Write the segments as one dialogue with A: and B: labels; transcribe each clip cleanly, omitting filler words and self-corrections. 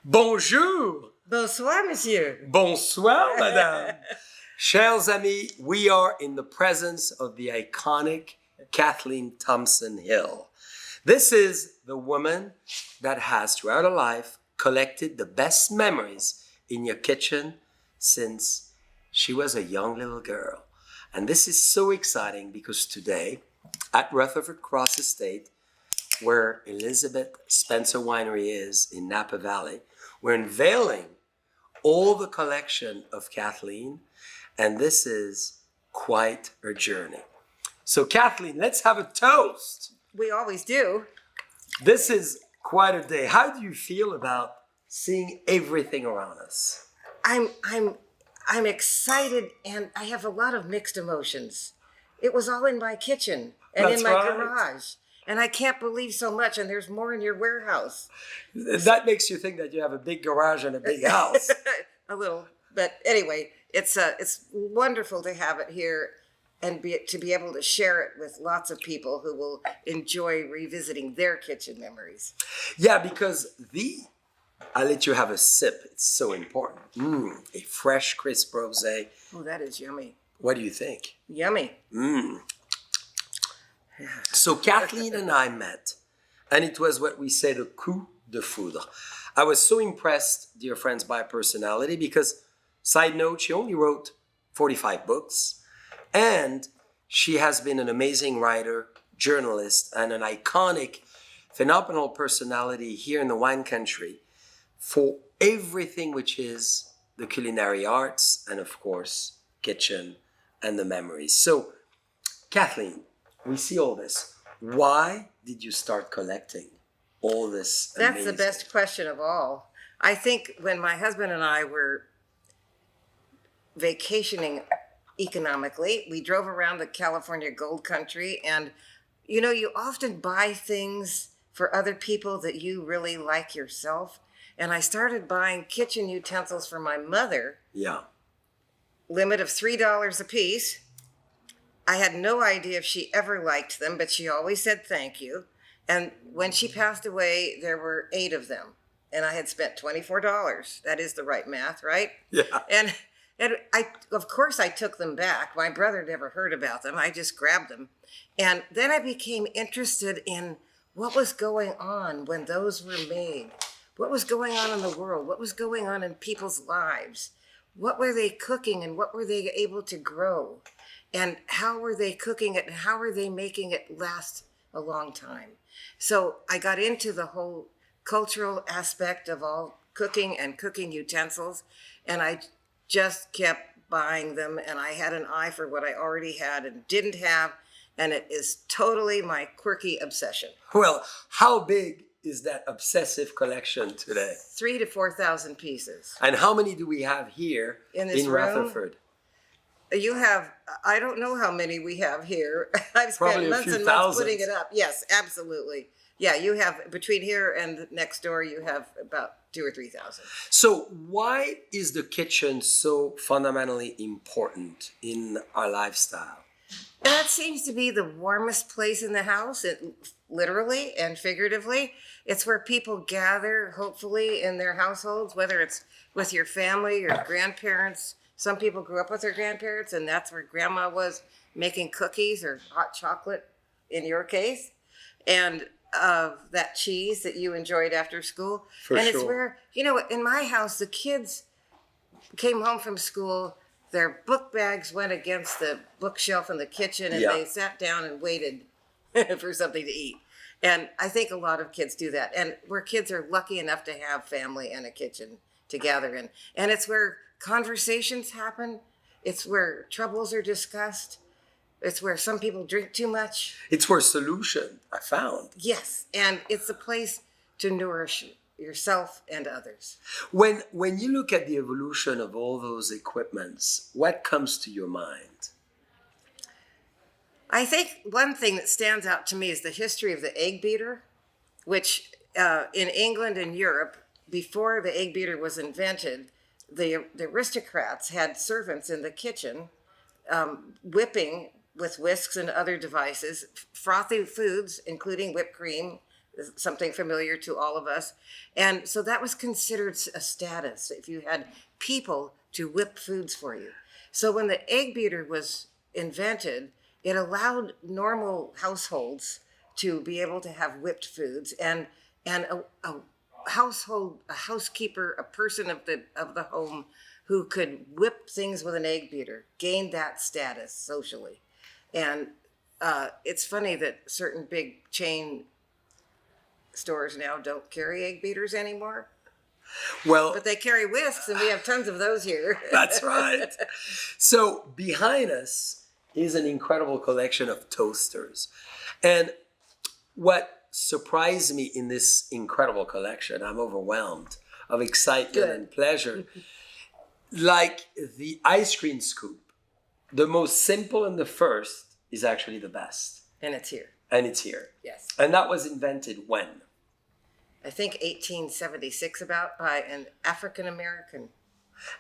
A: Bonjour.
B: Bonsoir, monsieur.
A: Bonsoir, madame. Chers amis, we are in the presence of the iconic Kathleen Thompson Hill. This is the woman that has, throughout her life, collected the best memories in your kitchen since she was a young little girl. And this is so exciting because today, at Rutherford Cross Estate, where Elizabeth Spencer Winery is in Napa Valley, we're unveiling all the collection of Kathleen, and this is quite a journey. So Kathleen, let's have a toast.
B: We always do.
A: This is quite a day. How do you feel about seeing everything around us?
B: I'm excited, and I have a lot of mixed emotions. It was all in my kitchen and
A: That's
B: in my
A: right.
B: garage. And I can't believe so much, and there's more in your warehouse.
A: That makes you think that you have a big garage and a big house.
B: A little. But anyway, it's wonderful to have it here and to be able to share it with lots of people who will enjoy revisiting their kitchen memories.
A: Yeah, because I'll let you have a sip. It's so important. A fresh, crisp rosé.
B: Oh, that is yummy.
A: What do you think?
B: Yummy.
A: So Kathleen and I met, and it was what we say the coup de foudre. I was so impressed, dear friends, by her personality because, side note, she only wrote 45 books, and she has been an amazing writer, journalist, and an iconic, phenomenal personality here in the wine country for everything which is the culinary arts and, of course, kitchen and the memories. So, Kathleen, we see all this. Why did you start collecting all this?
B: That's
A: amazing?
B: the best question of all. I think when my husband and I were vacationing economically, we drove around the California Gold Country, and you often buy things for other people that you really like yourself. And I started buying kitchen utensils for my mother.
A: Yeah.
B: Limit of $3 a piece. I had no idea if she ever liked them, but she always said thank you. And when she passed away, there were 8 of them. And I had spent $24. That is the right math, right?
A: Yeah.
B: And of course, I took them back. My brother never heard about them. I just grabbed them. And then I became interested in what was going on when those were made. What was going on in the world? What was going on in people's lives? What were they cooking and what were they able to grow? And how were they cooking it and how were they making it last a long time? So I got into the whole cultural aspect of all cooking and cooking utensils, and I just kept buying them, and I had an eye for what I already had and didn't have, and it is totally my quirky obsession.
A: Well, how big is that obsessive collection today?
B: 3,000 to 4,000 pieces.
A: And how many do we have here
B: In this room?
A: Rutherford?
B: You have, I don't know how many we have here. I've
A: Probably
B: spent
A: a
B: months
A: few
B: and months
A: thousands.
B: putting it up. Yes, absolutely. Yeah, you have, between here and next door, you have about 2,000 or 3,000.
A: So why is the kitchen so fundamentally important in our lifestyle?
B: That seems to be the warmest place in the house, literally and figuratively. It's where people gather, hopefully, in their households, whether it's with your family, your grandparents. Some people grew up with their grandparents, and that's where grandma was making cookies or hot chocolate, in your case, and that cheese that you enjoyed after school.
A: For
B: and
A: sure.
B: it's where, in my house, the kids came home from school, their book bags went against the bookshelf in the kitchen, and they sat down and waited for something to eat. And I think a lot of kids do that. And where kids are lucky enough to have family and a kitchen to gather in. And it's where conversations happen. It's where troubles are discussed. It's where some people drink too much.
A: It's where solution I found.
B: Yes, and it's a place to nourish yourself and others.
A: When you look at the evolution of all those equipments, what comes to your mind?
B: I think one thing that stands out to me is the history of the egg beater, which in England and Europe, before the egg beater was invented, the aristocrats had servants in the kitchen whipping with whisks and other devices frothy foods, including whipped cream, something familiar to all of us. And so that was considered a status if you had people to whip foods for you. So when the egg beater was invented, it allowed normal households to be able to have whipped foods, and a housekeeper, a person of the home who could whip things with an egg beater gained that status socially. And it's funny that certain big chain stores now don't carry egg beaters anymore.
A: Well,
B: But they carry whisks, and we have tons of those here.
A: that's right. So behind us is an incredible collection of toasters. And what surprised me in this incredible collection, I'm overwhelmed of excitement and pleasure. Like the ice cream scoop, the most simple and the first is actually the best.
B: And it's here.
A: And it's here.
B: Yes.
A: And that was invented when?
B: I think 1876 about by an African-American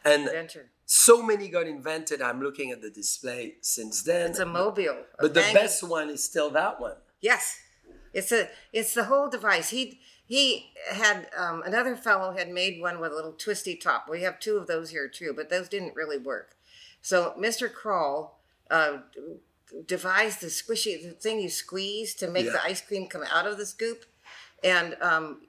A: And
B: inventor.
A: so many got invented. I'm looking at the display since then.
B: It's a mobile.
A: But the best one is still that one.
B: Yes. It's the whole device. He had another fellow had made one with a little twisty top. We have two of those here too, but those didn't really work. So Mr. Kroll devised the thing you squeeze to make the ice cream come out of the scoop. And,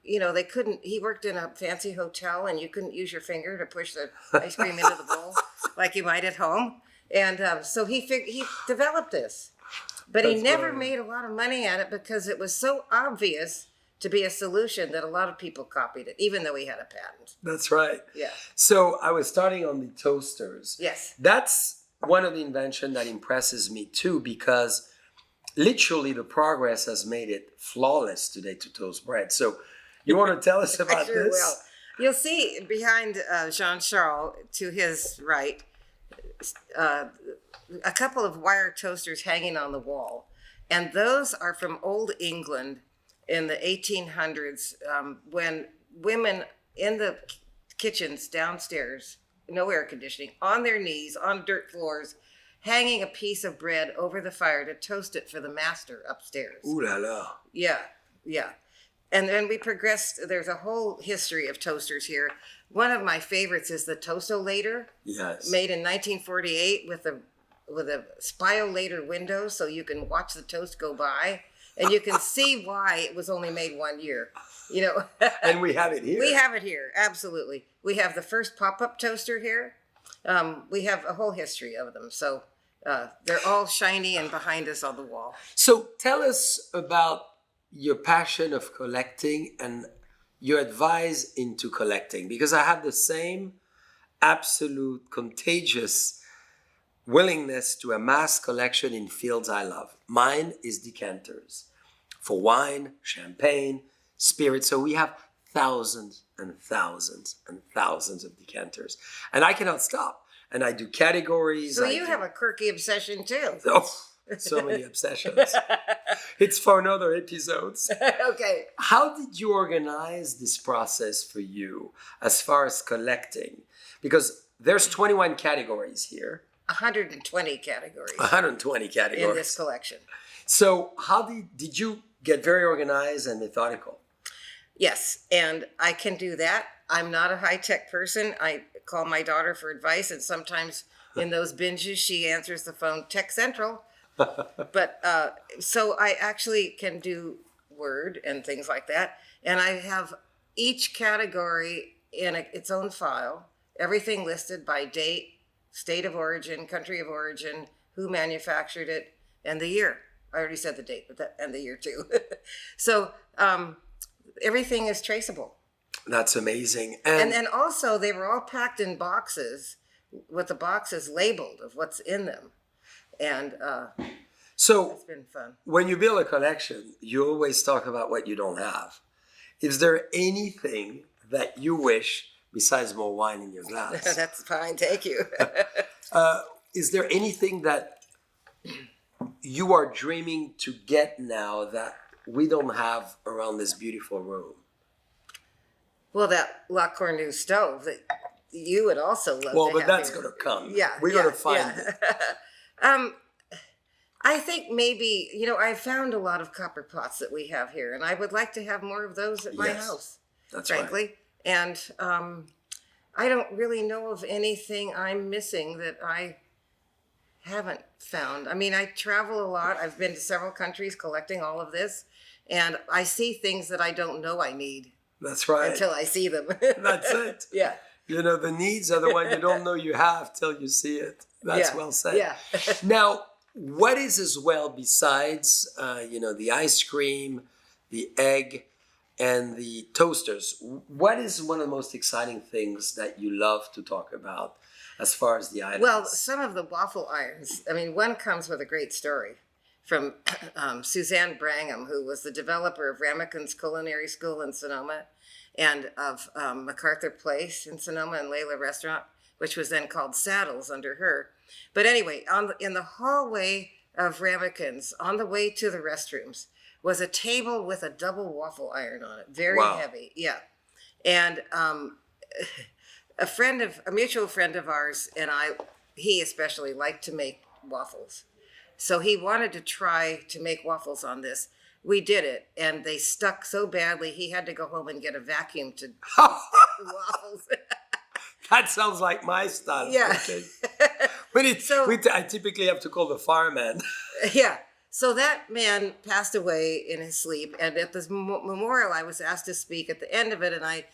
B: they couldn't, he worked in a fancy hotel and you couldn't use your finger to push the ice cream into the bowl like you might at home. And so he developed this. But he never made a lot of money at it because it was so obvious to be a solution that a lot of people copied it, even though he had a patent.
A: That's right.
B: Yeah.
A: So I was starting on the toasters.
B: Yes.
A: That's one of the inventions that impresses me too, because literally the progress has made it flawless today to toast bread. So you want to tell us about
B: I sure
A: this?
B: will. You'll see behind Jean-Charles, to his right, a couple of wire toasters hanging on the wall. And those are from Old England in the 1800s, when women in the kitchens downstairs, no air conditioning, on their knees, on dirt floors, hanging a piece of bread over the fire to toast it for the master upstairs.
A: Ooh la la.
B: Yeah. And then we progressed. There's a whole history of toasters here. One of my favorites is the Toastolator.
A: Yes.
B: Made in 1948 with a spiolator window, so you can watch the toast go by, and you can see why it was only made 1 year.
A: And we have it here.
B: We have it here, absolutely. We have the first pop-up toaster here. We have a whole history of them. So they're all shiny and behind us on the wall.
A: So tell us about your passion of collecting and your advice into collecting, because I have the same absolute contagious willingness to amass collection in fields I love. Mine is decanters for wine, champagne, spirits. So we have thousands and thousands and thousands of decanters, and I cannot stop. And I do categories.
B: So you have a quirky obsession too.
A: Oh, so many obsessions. It's for another episodes.
B: Okay.
A: How did you organize this process for you as far as collecting? Because there's 21 categories here.
B: 120 categories
A: 120 categories.
B: in this collection.
A: So how did you get very organized and methodical?
B: Yes, and I can do that. I'm not a high-tech person. I call my daughter for advice, and sometimes in those binges, she answers the phone, Tech Central. But so I actually can do Word and things like that. And I have each category in its own file, everything listed by date, state of origin, country of origin, who manufactured it, and the year. I already said the date, and the year too. So everything is traceable.
A: That's amazing.
B: And then also they were all packed in boxes with the boxes labeled of what's in them. And
A: so
B: it's been fun.
A: When you build a collection, you always talk about what you don't have. Is there anything that you wish, besides more wine in your glass?
B: That's fine, thank you.
A: Is there anything that you are dreaming to get now that we don't have around this beautiful room?
B: Well, that La Cornue stove that you would also love to have
A: Well, but that's
B: here.
A: going to come.
B: Yeah.
A: We're going to find it.
B: I think maybe, I found a lot of copper pots that we have here, and I would like to have more of those at my
A: Yes,
B: house,
A: that's
B: frankly.
A: right.
B: And I don't really know of anything I'm missing that I haven't found. I mean, I travel a lot. I've been to several countries collecting all of this, and I see things that I don't know I need
A: That's right.
B: until I see them.
A: That's it.
B: Yeah.
A: The needs are the one you don't know you have till you see it. That's
B: Yeah.
A: well said.
B: Yeah.
A: Now, what is as well besides, the ice cream, the egg, and the toasters? What is one of the most exciting things that you love to talk about as far as the items?
B: Well, some of the waffle irons. I mean, one comes with a great story from Suzanne Brangham, who was the developer of Ramekins Culinary School in Sonoma and of MacArthur Place in Sonoma and Layla Restaurant, which was then called Saddles under her. But anyway, in the hallway of Ramekins, on the way to the restrooms, was a table with a double waffle iron on it, very
A: Wow.
B: heavy. Yeah. And a mutual friend of ours and he especially liked to make waffles. So he wanted to try to make waffles on this. We did it, and they stuck so badly, he had to go home and get a vacuum to stick the waffles.
A: That sounds like my style.
B: Yeah.
A: Okay. But I typically have to call the fireman.
B: Yeah. So that man passed away in his sleep, and at this memorial, I was asked to speak at the end of it, and I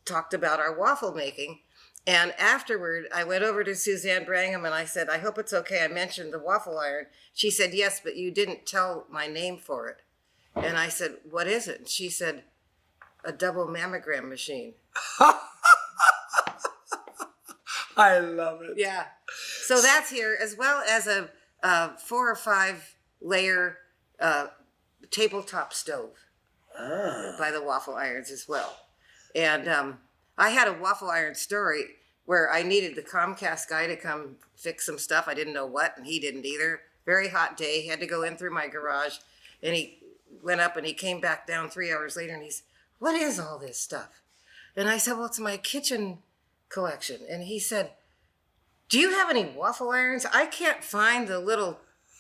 B: talked about our waffle making. And afterward, I went over to Suzanne Brangham and I said, I hope it's okay. I mentioned the waffle iron. She said, yes, but you didn't tell my name for it. And I said, what is it? And she said, a double mammogram machine.
A: I love it.
B: Yeah. So that's here, as well as a 4 or 5 layer tabletop stove by the waffle irons as well. And I had a waffle iron story where I needed the Comcast guy to come fix some stuff. I didn't know what, and he didn't either. Very hot day. He had to go in through my garage, and he went up and he came back down 3 hours later, and he's, what is all this stuff? And I said, well, it's my kitchen collection. And he said, do you have any waffle irons? I can't find the little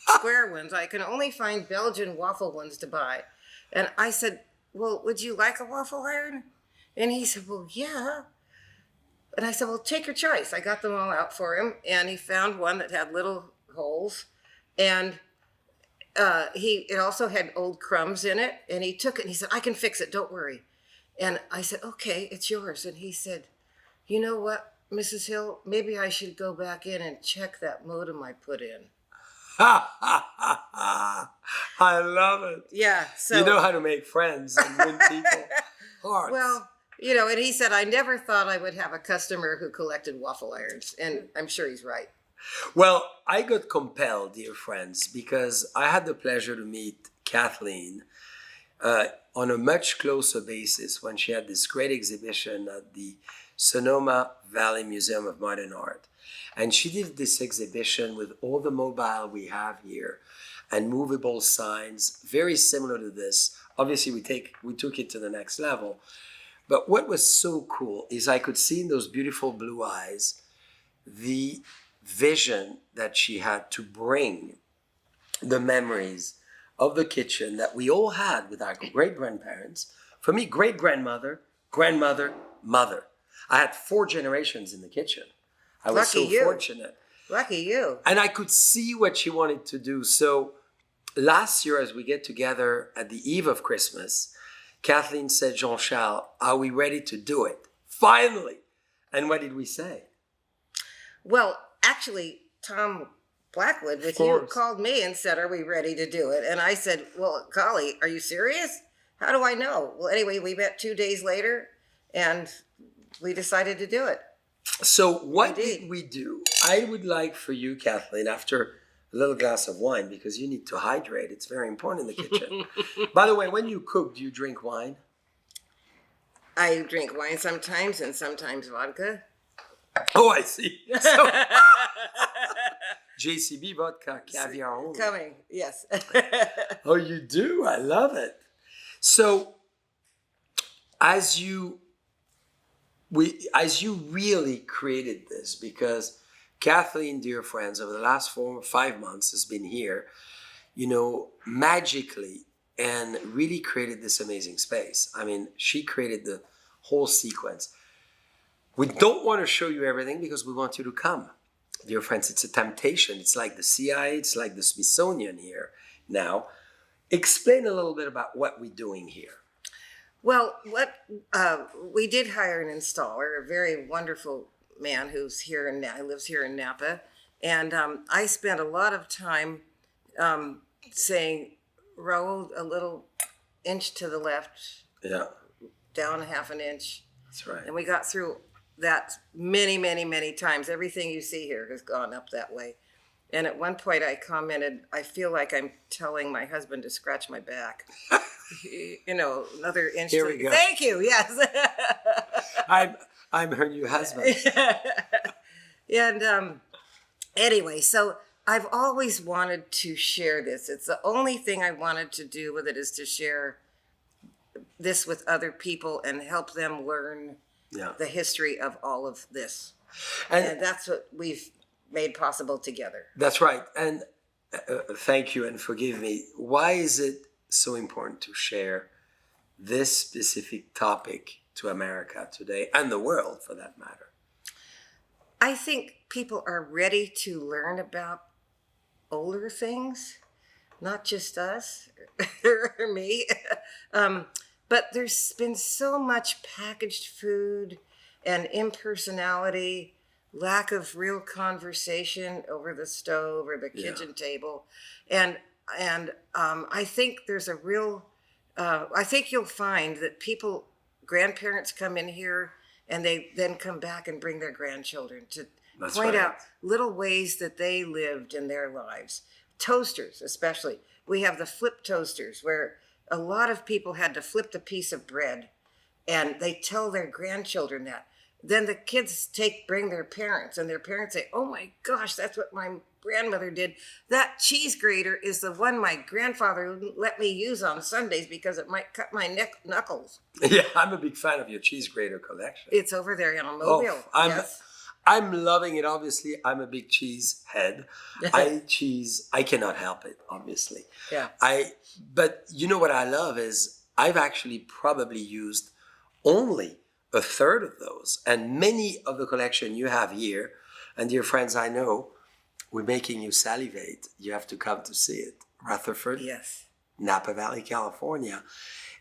B: square ones. I can only find Belgian waffle ones to buy. And I said, well, would you like a waffle iron? And he said, well, yeah. And I said, well, take your choice. I got them all out for him. And he found one that had little holes. And it also had old crumbs in it. And he took it and he said, I can fix it. Don't worry. And I said, okay, it's yours. And he said, you know what, Mrs. Hill, maybe I should go back in and check that modem I put in.
A: I love it.
B: Yeah. So
A: you know how to make friends and win people hearts.
B: Well, and he said, I never thought I would have a customer who collected waffle irons. And I'm sure he's right.
A: Well, I got compelled, dear friends, because I had the pleasure to meet Kathleen on a much closer basis when she had this great exhibition at the Sonoma Valley Museum of Modern Art. And she did this exhibition with all the mobile we have here and movable signs, very similar to this. Obviously, we took it to the next level. But what was so cool is I could see in those beautiful blue eyes the vision that she had to bring the memories of the kitchen that we all had with our great-grandparents. For me, great-grandmother, grandmother, mother. I had 4 generations in the kitchen. I was
B: Lucky
A: so
B: you.
A: fortunate.
B: Lucky you.
A: And I could see what she wanted to do. So last year, as we get together at the eve of Christmas, Kathleen said, Jean-Charles, are we ready to do it? Finally. And what did we say?
B: Well, actually, Tom Blackwood with you called me and said, are we ready to do it? And I said, well, golly, are you serious? How do I know? Well, anyway, we met 2 days later and we decided to do it.
A: So what did we do? I would like for you, Kathleen, after a little glass of wine, because you need to hydrate. It's very important in the kitchen. By the way, when you cook, do you drink wine?
B: I drink wine sometimes and sometimes vodka.
A: Oh, I see. So, JCB vodka, caviar only.
B: Coming, yes.
A: Oh, you do? I love it. So, as you really created this, because Kathleen, dear friends, over the last 4 or 5 months has been here, magically and really created this amazing space. I mean, she created the whole sequence. We don't want to show you everything because we want you to come. Dear friends, it's a temptation. It's like the CIA, it's like the Smithsonian here now. Explain a little bit about what we're doing here.
B: Well, we did hire an installer, a very wonderful man who's here lives here in Napa, and I spent a lot of time saying, roll a little inch to the left, down a half an inch.
A: That's right.
B: And we got through that many, many, many times. Everything you see here has gone up that way. And at one point I commented, I feel like I'm telling my husband to scratch my back. Another inch.
A: Here we go.
B: Thank you. Yes.
A: I'm her new husband.
B: And anyway, so I've always wanted to share this. It's the only thing I wanted to do with it is to share this with other people and help them learn the history of all of this. And that's what we've made possible together.
A: That's right. And thank you and forgive me. Why is it so important to share this specific topic to America today and the world for that matter?
B: I think people are ready to learn about older things, not just us or me. But there's been so much packaged food and impersonality, lack of real conversation over the stove or the kitchen table. And I think there's a real, I think you'll find that grandparents come in here and they then come back and bring their grandchildren to point out little ways that they lived in their lives. Toasters, especially. We have the flip toasters where a lot of people had to flip the piece of bread and they tell their grandchildren that. Then the kids bring their parents and their parents say, oh my gosh, that's what my grandmother did. That cheese grater is the one my grandfather let me use on Sundays because it might cut my knuckles.
A: Yeah, I'm a big fan of your cheese grater collection.
B: It's over there in Mobile.
A: I'm loving it. Obviously, I'm a big cheese head. I cannot help it, obviously.
B: Yeah.
A: But you know what I love is I've actually probably used only a third of those. And many of the collection you have here, and dear friends, I know we're making you salivate. You have to come to see it. Rutherford, Napa Valley, California,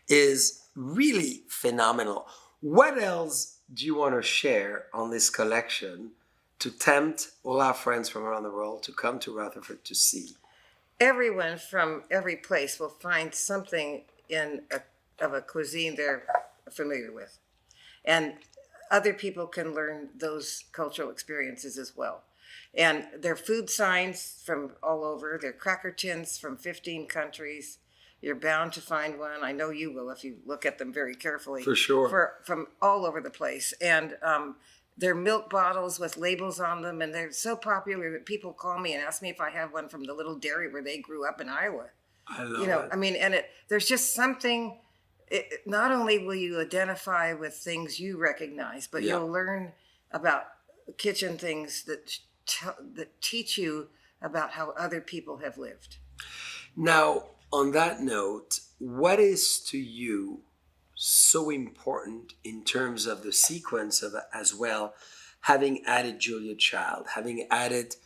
A: is really phenomenal. What else do you want to share on this collection to tempt all our friends from around the world to come to Rutherford to see?
B: Everyone from every place will find something of a cuisine they're familiar with. And other people can learn those cultural experiences as well. And their food signs from all over, their cracker tins from 15 countries. You're bound to find one. I know you will if you look at them very carefully.
A: For sure.
B: From all over the place. And they're milk bottles with labels on them. And they're so popular that people call me and ask me if I have one from the little dairy where they grew up in Iowa.
A: I love it.
B: I mean, and there's just something, not only will you identify with things you recognize, but you'll learn about kitchen things that teach you about how other people have lived.
A: Now, on that note, what is to you so important in terms of the sequence of as well, having added Julia Child, having added,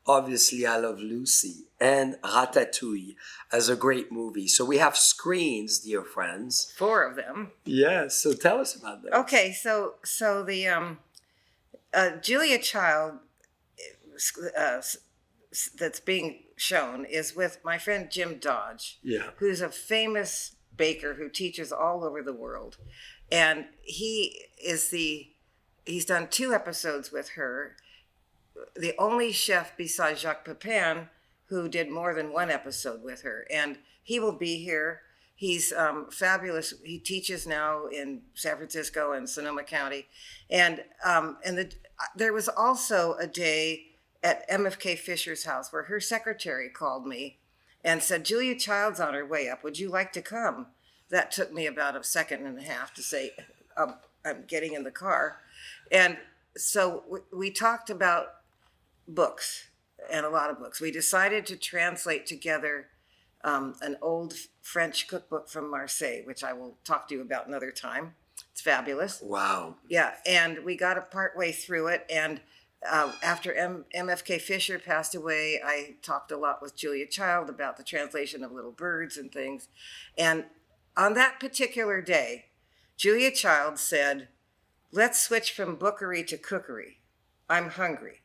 A: obviously, I Love Lucy and Ratatouille as a great movie. So we have screens, dear friends.
B: 4 of them.
A: Yes. So tell us about that.
B: Okay. So the Julia Child that's being shown is with my friend Jim Dodge, who's a famous baker who teaches all over the world. And he's done 2 episodes with her. The only chef besides Jacques Pepin who did more than 1 episode with her. And he will be here. He's fabulous. He teaches now in San Francisco and Sonoma County. And there was also a day at MFK Fisher's house where her secretary called me and said, Julia Child's on her way up. Would you like to come? That took me about a second and a half to say, I'm getting in the car. And so we talked about books and a lot of books. We decided to translate together an old French cookbook from Marseille, which I will talk to you about another time. It's fabulous.
A: Wow.
B: Yeah, and we got a part way through it, and after MFK Fisher passed away, I talked a lot with Julia Child about the translation of Little Birds and things. And on that particular day, Julia Child said, "Let's switch from bookery to cookery. I'm hungry."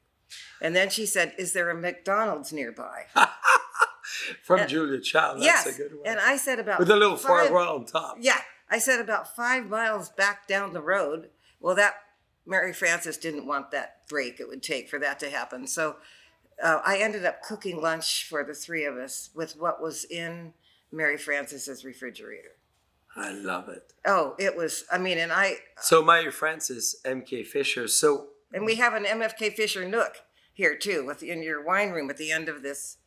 B: And then she said, "Is there a McDonald's nearby?"
A: From Julia Child, that's
B: Yes.
A: a good one.
B: And I said about
A: With a little foie
B: five-
A: gras on top.
B: Yeah, I said about 5 miles back down the road. Well, that Mary Frances didn't want that break it would take for that to happen. So I ended up cooking lunch for the three of us with what was in Mary Frances's refrigerator.
A: I love it.
B: Oh, it was, I mean,
A: So Mary Frances, M.K. Fisher. So
B: and we have an MFK Fisher Nook here too, in your wine room at the end of this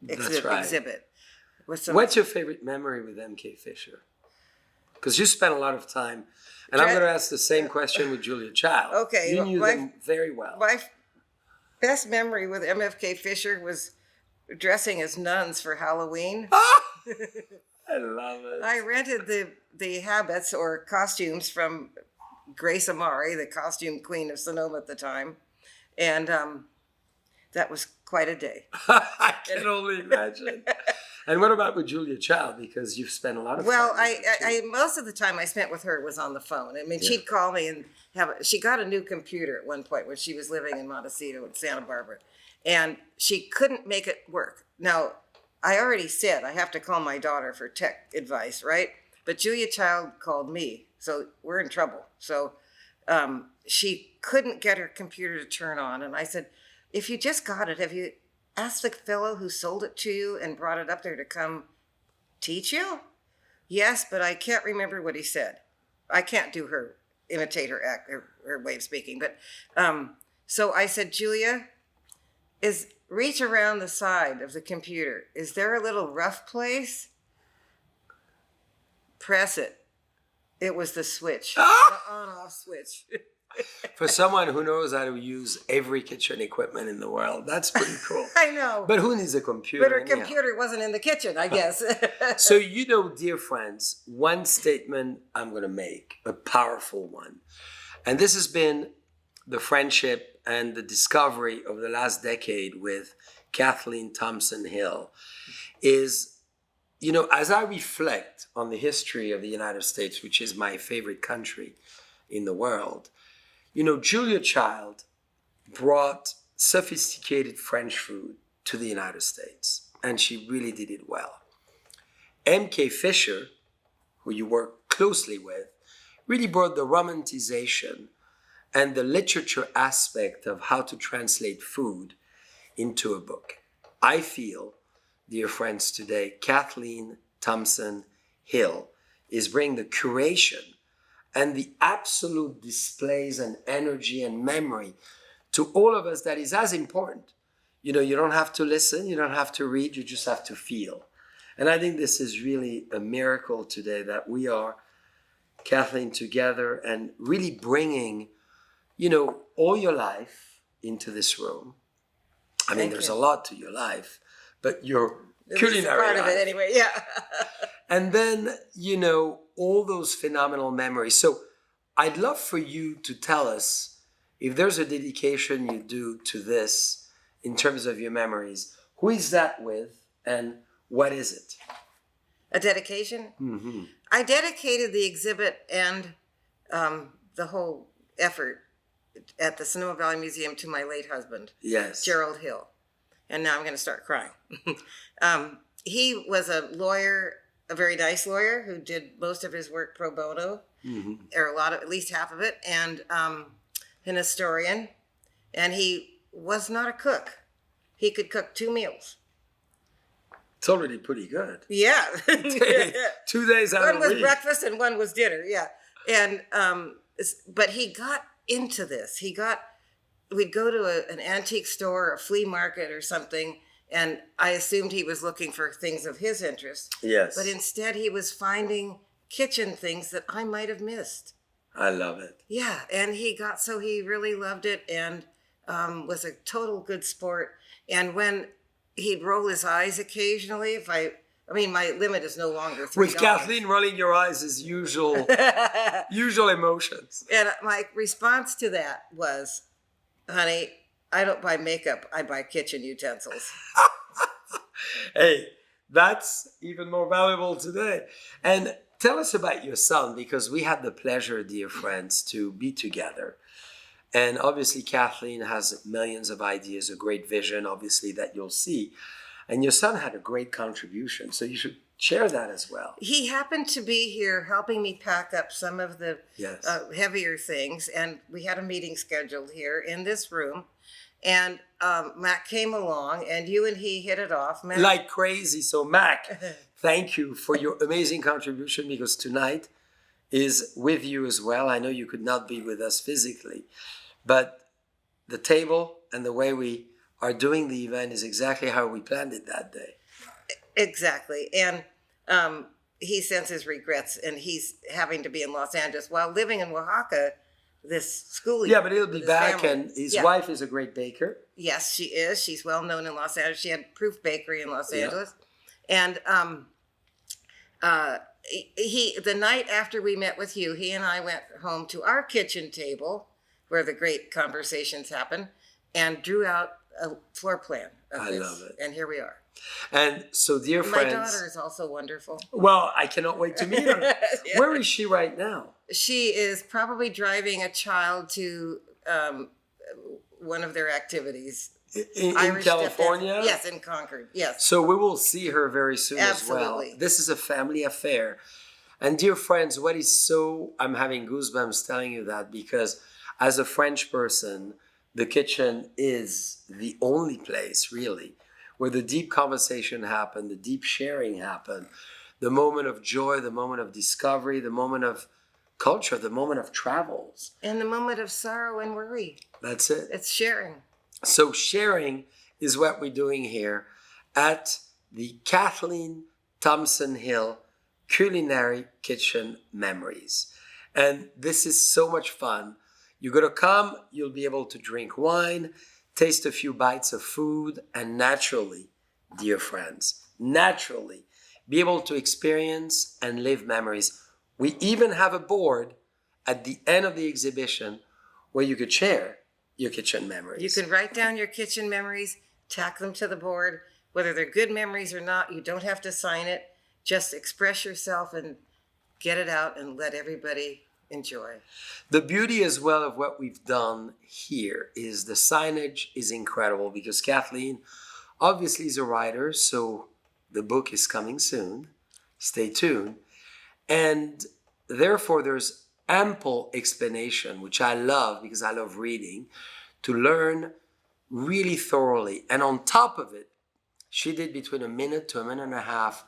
A: that's right.
B: exhibit. With some,
A: What's your favorite memory with M.K. Fisher? Because you spent a lot of time, and I'm going to ask the same question with Julia Child.
B: Okay,
A: You knew them very well.
B: My best memory with MFK Fisher was dressing as nuns for Halloween.
A: I love it.
B: I rented the habits or costumes from Grace Amari, the costume queen of Sonoma at the time, and that was quite a day.
A: I can only imagine. And what about with Julia Child? Because you've spent a lot of time.
B: Well,
A: with her, too.
B: I most of the time I spent with her was on the phone. I mean, she'd call me and she got a new computer at one point when she was living in Montecito in Santa Barbara, and she couldn't make it work. Now, I already said I have to call my daughter for tech advice, right? But Julia Child called me, so we're in trouble. So she couldn't get her computer to turn on, and I said, "If you just got it, have you asked the fellow who sold it to you and brought it up there to come teach you?" "Yes, but I can't remember what he said." I can't imitate her act, her way of speaking. But so I said, "Julia, reach around the side of the computer. Is there a little rough place? Press it." It was the switch, the on-off switch.
A: For someone who knows how to use every kitchen equipment in the world, that's pretty cool.
B: I know.
A: But who needs a computer?
B: But her
A: anyhow?
B: computer wasn't in the kitchen, I guess.
A: So, dear friends, one statement I'm going to make, a powerful one. And this has been the friendship and the discovery of the last decade with Kathleen Thompson Hill is, as I reflect on the history of the United States, which is my favorite country in the world, Julia Child brought sophisticated French food to the United States, and she really did it well. M.K. Fisher, who you work closely with, really brought the romanticization and the literature aspect of how to translate food into a book. I feel, dear friends, today, Kathleen Thompson Hill is bringing the curation and the absolute displays and energy and memory to all of us that is as important. You don't have to listen, you don't have to read, you just have to feel. And I think this is really a miracle today that we are, Kathleen, together and really bringing, all your life into this room. I mean, there's a lot to your life, but your culinary
B: part of
A: life.
B: it anyway, yeah.
A: And then, all those phenomenal memories. So I'd love for you to tell us if there's a dedication you do to this in terms of your memories. Who is that with and what is it?
B: A dedication? Mm-hmm. I dedicated the exhibit and the whole effort at the Sonoma Valley Museum to my late husband,
A: Yes.
B: Gerald Hill. And now I'm going to start crying. He was a lawyer, a very nice lawyer who did most of his work pro bono, or at least half of it, and an historian. And he was not a cook. He could cook 2 meals.
A: It's already pretty good.
B: Yeah.
A: 2 days out of
B: One
A: the
B: was
A: week.
B: breakfast and one was dinner. Yeah. And, but he got into this. We'd go to an antique store, a flea market or something, and I assumed he was looking for things of his interest.
A: Yes.
B: But instead he was finding kitchen things that I might have missed.
A: I love it.
B: Yeah. And he really loved it and was a total good sport. And when he'd roll his eyes occasionally, if I I mean, my limit is no longer $3.
A: With Kathleen rolling your eyes is usual emotions.
B: And my response to that was, honey, I don't buy makeup. I buy kitchen utensils.
A: Hey, that's even more valuable today. And tell us about your son, because we had the pleasure, dear friends, to be together. And obviously, Kathleen has millions of ideas, a great vision, obviously, that you'll see. And your son had a great contribution, so you should share that as well.
B: He happened to be here helping me pack up some of the
A: Yes.
B: heavier things, and we had a meeting scheduled here in this room. And Matt came along, and you and he hit it off. Matt,
A: Like crazy. So, Mac, thank you for your amazing contribution, because tonight is with you as well. I know you could not be with us physically, but the table and the way we are doing the event is exactly how we planned it that day.
B: Exactly. And he sends his regrets, and he's having to be in Los Angeles while living in Oaxaca this school year.
A: Yeah, but he'll be
B: with his
A: back,
B: family.
A: and his
B: Yeah.
A: wife is a great baker.
B: Yes, she is. She's well known in Los Angeles. She had Proof Bakery in Los Angeles. And the night after we met with you, he and I went home to our kitchen table where the great conversations happen, and drew out a floor plan of
A: I
B: this.
A: love it.
B: And here we are.
A: And so, dear
B: My
A: friends,
B: daughter is also wonderful.
A: well, I cannot wait to meet her.
B: Yeah.
A: Where is she right now?
B: She is probably driving a child to one of their activities.
A: In
B: Irish
A: California?
B: stepdad. Yes, in Concord. Yes.
A: So we will see her very soon as well.
B: Absolutely.
A: This is a family affair. And dear friends, I'm having goosebumps telling you that, because as a French person, the kitchen is the only place really where the deep conversation happened, the deep sharing happened, the moment of joy, the moment of discovery, the moment of culture, the moment of travels.
B: And the moment of sorrow and worry.
A: That's it.
B: It's sharing.
A: So sharing is what we're doing here at the Kathleen Thompson Hill Culinary Kitchen Memories. And this is so much fun. You're going to come, you'll be able to drink wine, taste a few bites of food, and naturally, dear friends, naturally be able to experience and live memories. We even have a board at the end of the exhibition where you could share your kitchen memories.
B: You can write down your kitchen memories, tack them to the board. Whether they're good memories or not, you don't have to sign it. Just express yourself and get it out and let everybody enjoy.
A: The beauty as well of what we've done here is the signage is incredible, because Kathleen obviously is a writer, so the book is coming soon. Stay tuned. And therefore there's ample explanation, which I love because I love reading, to learn really thoroughly. And on top of it, she did between a minute to a minute and a half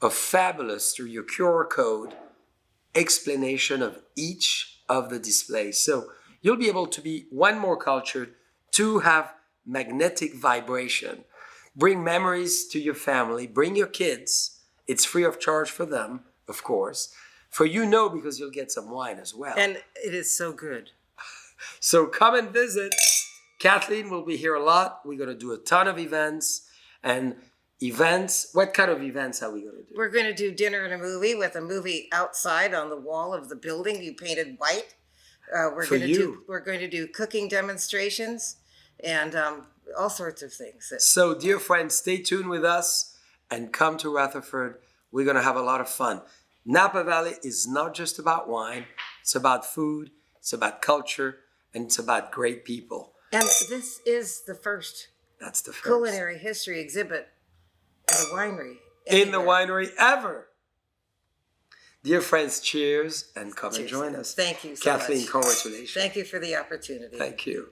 A: of fabulous, through your QR code, explanation of each of the displays. So you'll be able to be, one, more cultured, two, have magnetic vibration, bring memories to your family, bring your kids. It's free of charge for them, of course. For you, no, because you'll get some wine as well.
B: And it is so good.
A: So come and visit. Kathleen will be here a lot. We're going to do a ton of events. And events, what kind of events are we going to do?
B: We're going to do dinner and a movie with a movie outside on the wall of the building you painted white. We're going to do cooking demonstrations and all sorts of things.
A: So, dear friends, stay tuned with us and come to Rutherford. We're going to have a lot of fun. Napa Valley is not just about wine. It's about food. It's about culture. And it's about great people.
B: And this is the first
A: That's the first
B: culinary history exhibit at a winery.
A: in the
B: anywhere.
A: winery ever. Dear friends, cheers and come and
B: Cheers.
A: join us.
B: Thank you so
A: Kathleen,
B: much.
A: congratulations.
B: Thank you for the opportunity.
A: Thank you.